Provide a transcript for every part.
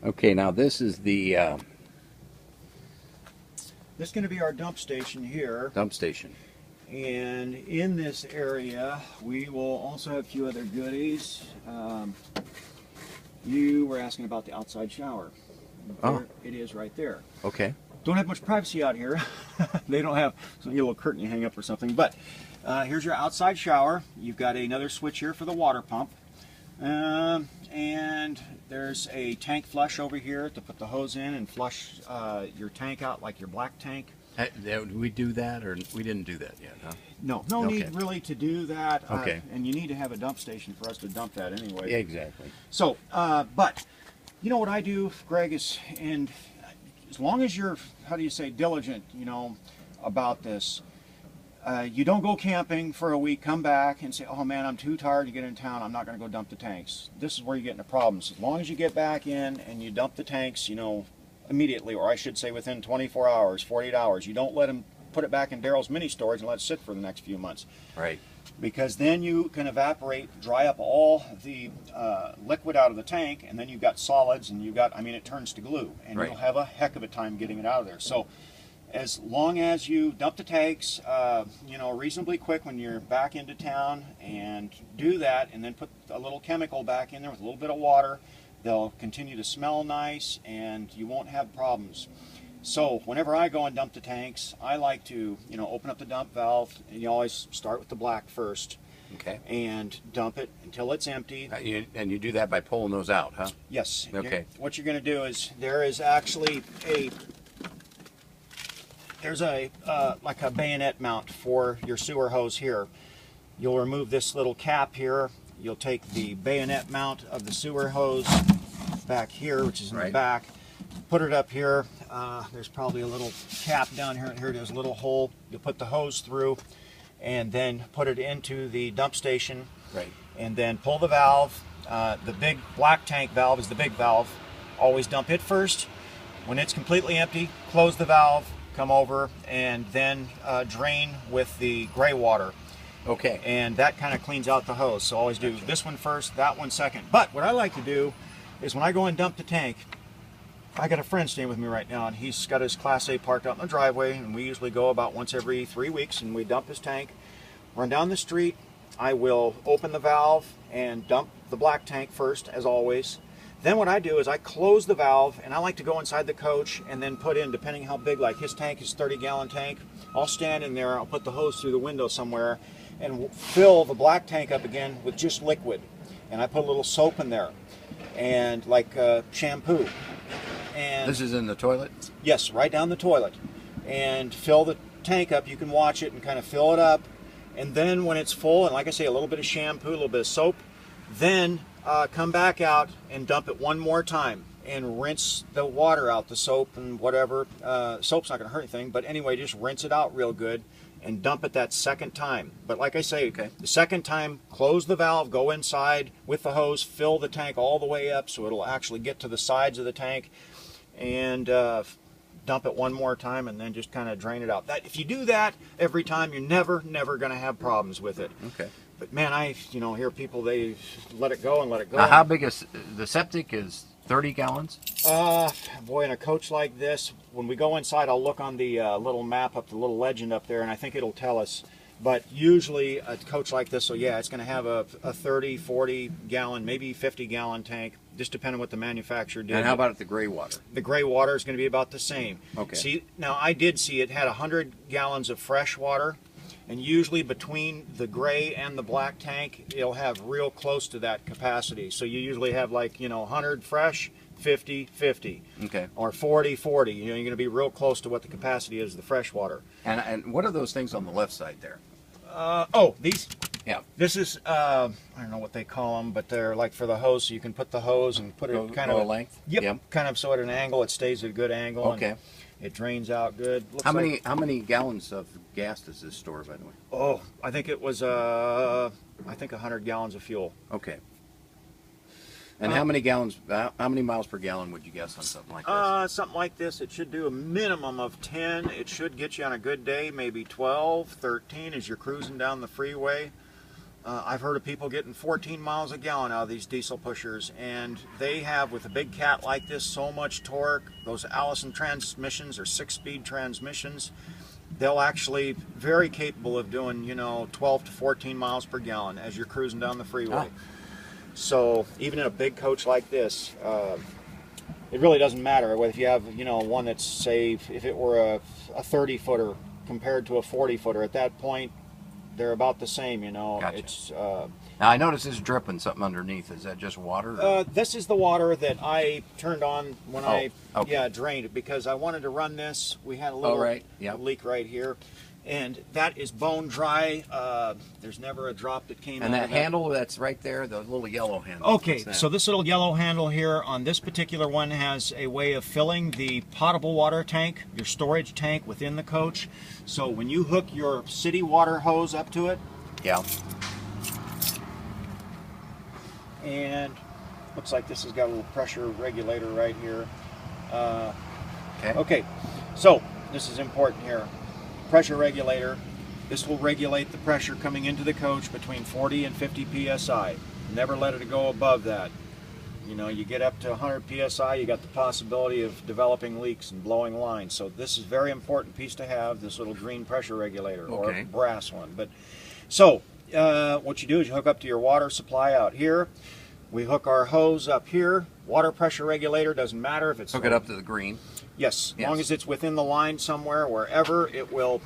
Okay, now this is the This is going to be our dump station here. dump station. And in this area, we will also have a few other goodies. You were asking about the outside shower. There it is right there. Okay. Don't have much privacy out here. They don't have some little curtain you hang up or something. But here's your outside shower. You've got another switch here for the water pump. And there's a tank flush over here to put the hose in and flush your tank out like your black tank. Did we do that, or we didn't do that yet, huh? No Okay. need really to do that. Okay. And you need to have a dump station for us to dump that anyway. Yeah, exactly. So, but you know what I do, Greg, is, and as long as you're, how do you say, diligent, you know, about this, you don't go camping for a week, come back and say, oh man, I'm too tired to get in town, I'm not going to go dump the tanks. This is where you get into problems. As long as you get back in and you dump the tanks, you know, immediately, or I should say within 24 hours, 48 hours, you don't let them put it back in Daryl's mini storage and let it sit for the next few months. Right. Because then you can evaporate, dry up all the liquid out of the tank, and then you've got solids, and you've got, I mean, it turns to glue, and Right. you'll have a heck of a time getting it out of there. So as long as you dump the tanks, you know, reasonably quick when you're back into town, and do that, and then put a little chemical back in there with a little bit of water, they'll continue to smell nice, and you won't have problems. So whenever I go and dump the tanks, I like to, you know, open up the dump valve, and you always start with the black first, Okay. and dump it until it's empty. And you do that by pulling those out, huh? Yes. Okay. What you're going to do is there is actually there's a like a bayonet mount for your sewer hose here. You'll remove this little cap here. You'll take the bayonet mount of the sewer hose back here, which is in the Right. back. Put it up here. There's probably a little cap down here. Here there's a little hole. You'll put the hose through, and then put it into the dump station. Right. And then pull the valve. The big black tank valve is the big valve. Always dump it first. When it's completely empty, close the valve, come over, and then drain with the gray water. Okay. And that kind of cleans out the hose. So always do this one first, that one second. But what I like to do is when I go and dump the tank, I got a friend staying with me right now, and he's got his Class A parked out in the driveway, and we usually go about once every 3 weeks, and we dump his tank. Run down the street, I will open the valve and dump the black tank first, as always. Then what I do is I close the valve, and I like to go inside the coach and then put in, depending how big, like his tank is 30-gallon tank, I'll stand in there, I'll put the hose through the window somewhere, and fill the black tank up again with just liquid. And I put a little soap in there, and like shampoo. And This is in the toilet? yes, right down the toilet. And fill the tank up. You can watch it and kind of fill it up. And then when it's full, and like I say, a little bit of shampoo, a little bit of soap, then come back out and dump it one more time and rinse the water out, the soap and whatever. Soap's not going to hurt anything, but anyway, just rinse it out real good and dump it that second time. But like I say, Okay. the second time, close the valve, go inside with the hose, fill the tank all the way up so it'll actually get to the sides of the tank, and dump it one more time, and then just kind of drain it out. That, if you do that every time, you're never going to have problems with it. Okay. But man, I hear people, they let it go and let it go. Now, how big is the septic? Is 30 gallons? Boy, in a coach like this, when we go inside, I'll look on the little map up, the little legend up there, and I think it'll tell us. But usually a coach like this, so yeah, it's going to have a 30, 40 gallon, maybe 50 gallon tank, just depending on what the manufacturer did. And how about the gray water? The gray water is going to be about the same. Okay. See, now I did see it had 100 gallons of fresh water, and usually between the gray and the black tank, it'll have real close to that capacity. So you usually have like, 100 fresh, 50, 50. Okay. Or 40, 40. You're going to be real close to what the capacity is of the fresh water. And what are those things on the left side there? These. Yeah. This is, I don't know what they call them, but they're like for the hose, so you can put the hose and put it kind of a length. Yep, kind of so at an angle, it stays at a good angle. Okay. And it drains out good. Looks How like, many gallons of gas does this store, by the way? Oh, I think it was 100 gallons of fuel. Okay. And how many gallons? How many miles per gallon would you guess on something like this? Something like this, it should do a minimum of 10. It should get you on a good day, maybe 12, 13 as you're cruising down the freeway. I've heard of people getting 14 miles a gallon out of these diesel pushers, and they have, with a big cat like this, so much torque. Those Allison transmissions are 6-speed transmissions. They'll actually very capable of doing, you know, 12 to 14 miles per gallon as you're cruising down the freeway. Oh. So even in a big coach like this, it really doesn't matter if you have, you know, one that's, say, if it were a 30-footer compared to a 40-footer. At that point, they're about the same, you know. Gotcha. It's Now I notice it's dripping something underneath. Is that just water? this is the water that I turned on when I okay. drained it, because I wanted to run this. We had a little leak right here, and that is bone dry. There's never a drop that came out. And that of handle that's right there, the little yellow handle. Okay, so this little yellow handle here on this particular one has a way of filling the potable water tank, your storage tank within the coach. So when you hook your city water hose up to it, Yeah. and looks like this has got a little pressure regulator right here. Okay, so this is important here. Pressure regulator. This will regulate the pressure coming into the coach between 40 and 50 psi. Never let it go above that. You know, you get up to 100 psi, you got the possibility of developing leaks and blowing lines. So this is a very important piece to have, this little green pressure regulator, or brass one. But so what you do is you hook up to your water supply out here. We hook our hose up here. Water pressure regulator, doesn't matter if it's... Hook it up to the green. Yes, as long as it's within the line somewhere, wherever, it will...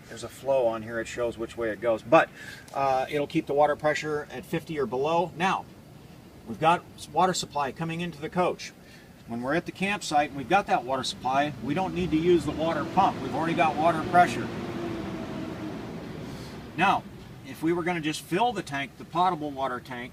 there's a flow on here, it shows which way it goes. But it'll keep the water pressure at 50 or below. Now, we've got water supply coming into the coach. When we're at the campsite and we've got that water supply, we don't need to use the water pump. We've already got water pressure. Now, if we were going to just fill the tank, the potable water tank,